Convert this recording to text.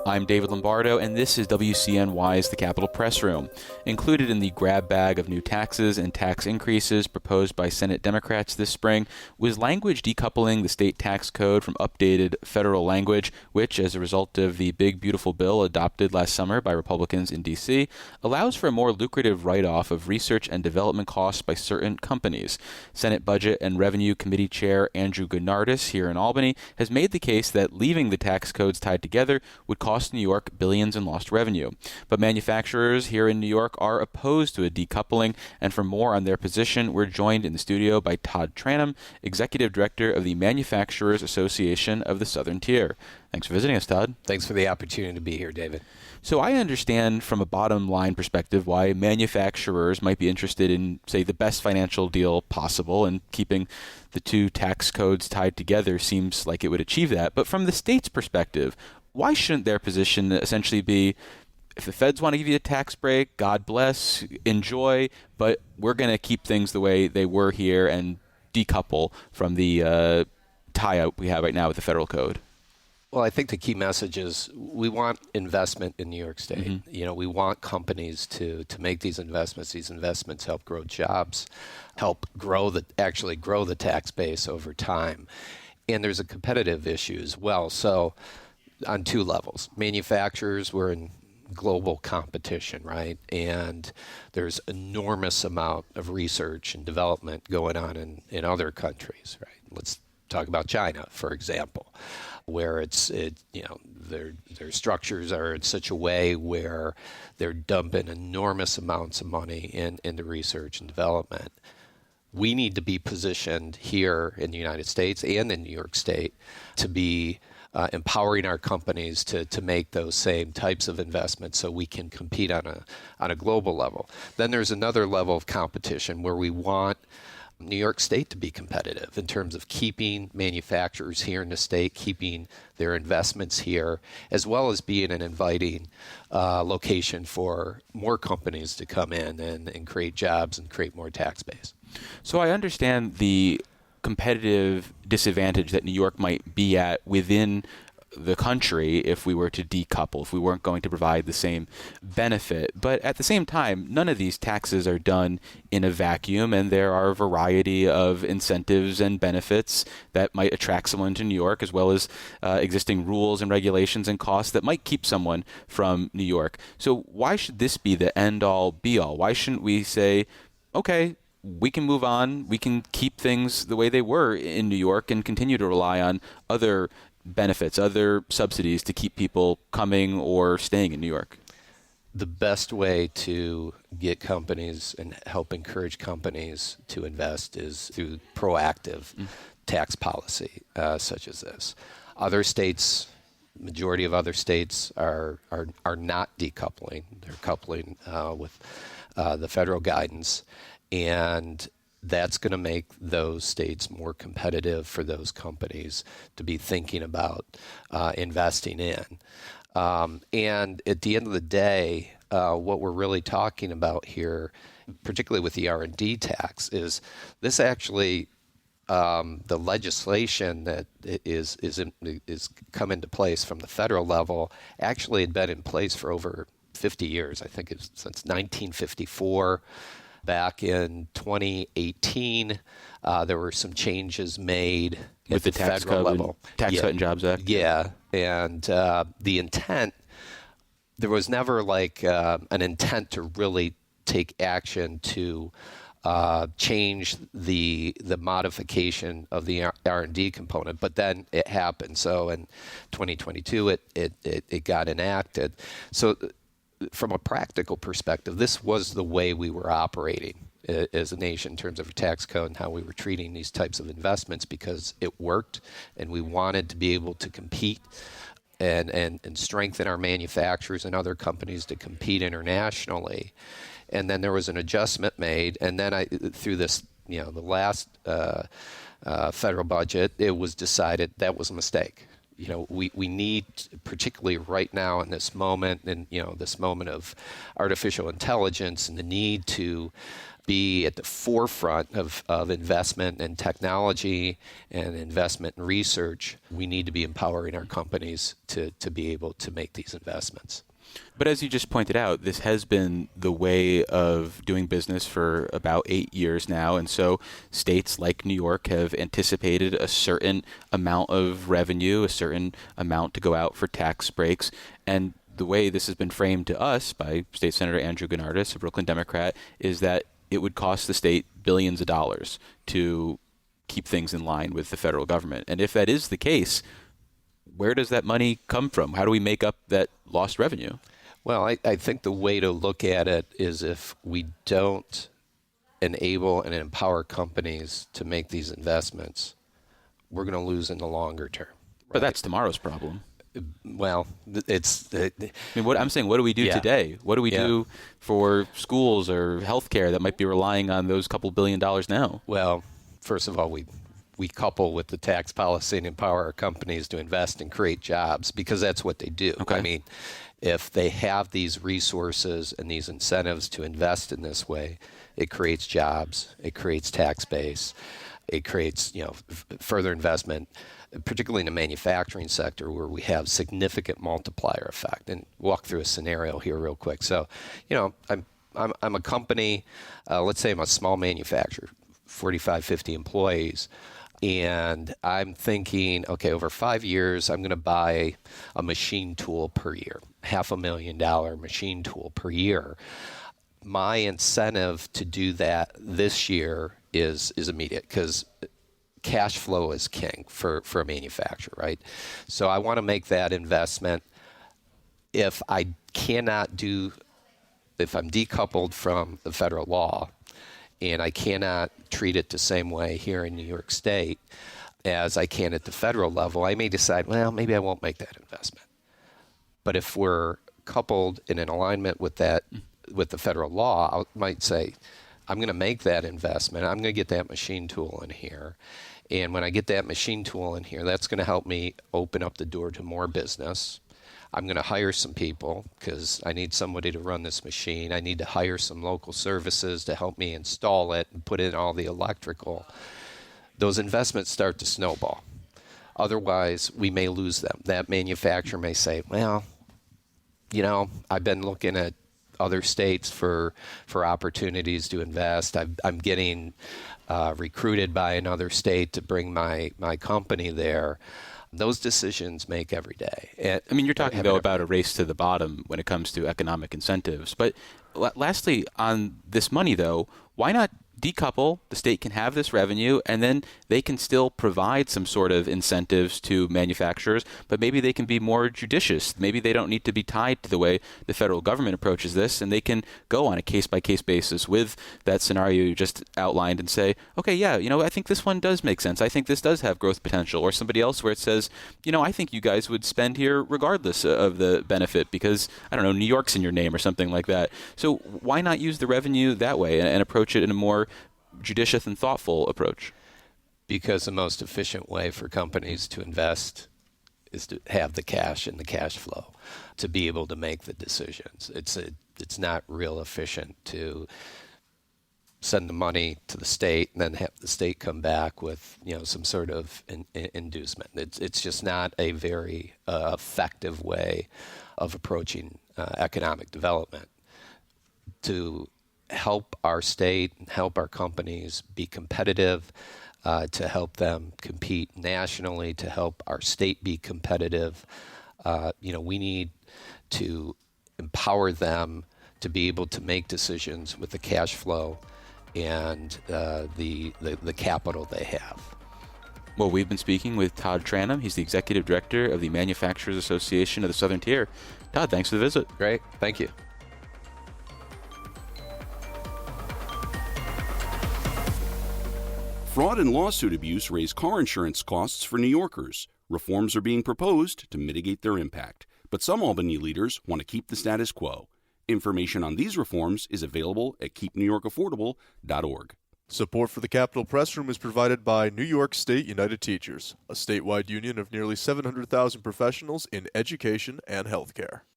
I'm David Lombardo, and this is WCNY's The Capitol Press Room. Included in the grab bag of new taxes and tax increases proposed by Senate Democrats this spring was language decoupling the state tax code from updated federal language, which, as a result of the big, beautiful bill adopted last summer by Republicans in D.C., allows for a more lucrative write-off of research and development costs by certain companies. Senate Budget and Revenue Committee Chair Andrew Goodnardis here in Albany has made the case that leaving the tax codes tied together would cost New York billions in lost revenue. But manufacturers here in New York are opposed to a decoupling, and for more on their position, we're joined in the studio by Todd Tranum, Executive Director of the Manufacturers Association of the Southern Tier. Thanks for visiting us, Todd. Thanks for the opportunity to be here, David. So I understand from a bottom line perspective why manufacturers might be interested in, say, the best financial deal possible, and keeping the two tax codes tied together seems like it would achieve that. But from the state's perspective, why shouldn't their position essentially be, if the feds want to give you a tax break, God bless, enjoy, but we're going to keep things the way they were here and decouple from the tie-up we have right now with the federal code? Well, I think the key message is we want investment in New York State. Mm-hmm. You know, we want companies to make these investments. These investments help grow jobs, help actually grow the tax base over time. And there's a competitive issue as well. So on two levels, manufacturers, we're in global competition, right? And there's enormous amount of research and development going on in other countries, right? Let's talk about China, for example, where their structures are in such a way where they're dumping enormous amounts of money into research and development. We need to be positioned here in the United States and in New York State to be empowering our companies to make those same types of investments so we can compete on a global level. Then there's another level of competition where we want New York State to be competitive in terms of keeping manufacturers here in the state, keeping their investments here, as well as being an inviting location for more companies to come in and create jobs and create more tax base. So I understand the competitive disadvantage that New York might be at within the country if we were to decouple, if we weren't going to provide the same benefit. But at the same time, none of these taxes are done in a vacuum, and there are a variety of incentives and benefits that might attract someone to New York, as well as existing rules and regulations and costs that might keep someone from New York. So why should this be the end-all, be-all? Why shouldn't we say, okay, we can move on, we can keep things the way they were in New York and continue to rely on other benefits, other subsidies to keep people coming or staying in New York? The best way to get companies and help encourage companies to invest is through proactive tax policy such as this. Other states, majority of other states are not decoupling. They're coupling with the federal guidance, and that's going to make those states more competitive for those companies to be thinking about investing in. And at the end of the day, what we're really talking about here, particularly with the R&D tax, is this actually the legislation that is come into place from the federal level actually had been in place for over 50 years. I think it's since 1954. Back in 2018, there were some changes made with at the tax federal level. Tax Cut and Jobs Act. Yeah, and the intent, there was never like an intent to really take action to change the modification of the R&D component, but then it happened. So in 2022, it got enacted. So from a practical perspective, this was the way we were operating as a nation in terms of a tax code and how we were treating these types of investments, because it worked and we wanted to be able to compete and strengthen our manufacturers and other companies to compete internationally. And then there was an adjustment made, and then through this, the last federal budget, it was decided that was a mistake. We need, particularly right now in this moment, and this moment of artificial intelligence and the need to be at the forefront of investment in technology and investment in research, we need to be empowering our companies to be able to make these investments. But as you just pointed out, this has been the way of doing business for about 8 years now. And so states like New York have anticipated a certain amount of revenue, a certain amount to go out for tax breaks. And the way this has been framed to us by State Senator Andrew Gennardis, a Brooklyn Democrat, is that it would cost the state billions of dollars to keep things in line with the federal government. And if that is the case, where does that money come from? How do we make up that lost revenue? Well, I think the way to look at it is if we don't enable and empower companies to make these investments, we're going to lose in the longer term. Right? But that's tomorrow's problem. Well, it's... I mean, what I'm saying, what do we do today? What do we do for schools or healthcare that might be relying on those couple $1 billion now? Well, first of all, we couple with the tax policy and empower our companies to invest and create jobs, because that's what they do. Okay. I mean, if they have these resources and these incentives to invest in this way, it creates jobs, it creates tax base, it creates further investment, particularly in the manufacturing sector where we have significant multiplier effect. And walk through a scenario here real quick. So, I'm a company, let's say I'm a small manufacturer, 45, 50 employees. And I'm thinking, okay, over 5 years, I'm going to buy a machine tool per year, $500,000 machine tool per year. My incentive to do that this year is immediate, because cash flow is king for a manufacturer, right? So I want to make that investment. If I'm decoupled from the federal law, and I cannot treat it the same way here in New York State as I can at the federal level, I may decide, well, maybe I won't make that investment. But if we're coupled in an alignment with that, with the federal law, I might say, I'm going to make that investment. I'm going to get that machine tool in here. And when I get that machine tool in here, that's going to help me open up the door to more business. I'm going to hire some people because I need somebody to run this machine. I need to hire some local services to help me install it and put in all the electrical. Those investments start to snowball. Otherwise, we may lose them. That manufacturer may say, well, I've been looking at other states for opportunities to invest. I'm getting recruited by another state to bring my company there. Those decisions make every day. I mean, you're talking, though, about a race to the bottom when it comes to economic incentives. But lastly, on this money, though, why not decouple? The state can have this revenue, and then they can still provide some sort of incentives to manufacturers, but maybe they can be more judicious. Maybe they don't need to be tied to the way the federal government approaches this, and they can go on a case-by-case basis with that scenario you just outlined and say, okay, yeah, I think this one does make sense. I think this does have growth potential. Or somebody else where it says, I think you guys would spend here regardless of the benefit because, I don't know, New York's in your name or something like that. So why not use the revenue that way and approach it in a more judicious and thoughtful approach? Because the most efficient way for companies to invest is to have the cash and the cash flow to be able to make the decisions. It's not real efficient to send the money to the state and then have the state come back with some sort of inducement. It's just not a very effective way of approaching economic development. To help our state and help our companies be competitive, to help them compete nationally, to help our state be competitive. We need to empower them to be able to make decisions with the cash flow and the capital they have. Well, we've been speaking with Todd Tranum. He's the Executive Director of the Manufacturers Association of the Southern Tier. Todd, thanks for the visit. Great. Thank you. Fraud and lawsuit abuse raise car insurance costs for New Yorkers. Reforms are being proposed to mitigate their impact, but some Albany leaders want to keep the status quo. Information on these reforms is available at keepnewyorkaffordable.org. Support for the Capitol Press Room is provided by New York State United Teachers, a statewide union of nearly 700,000 professionals in education and healthcare.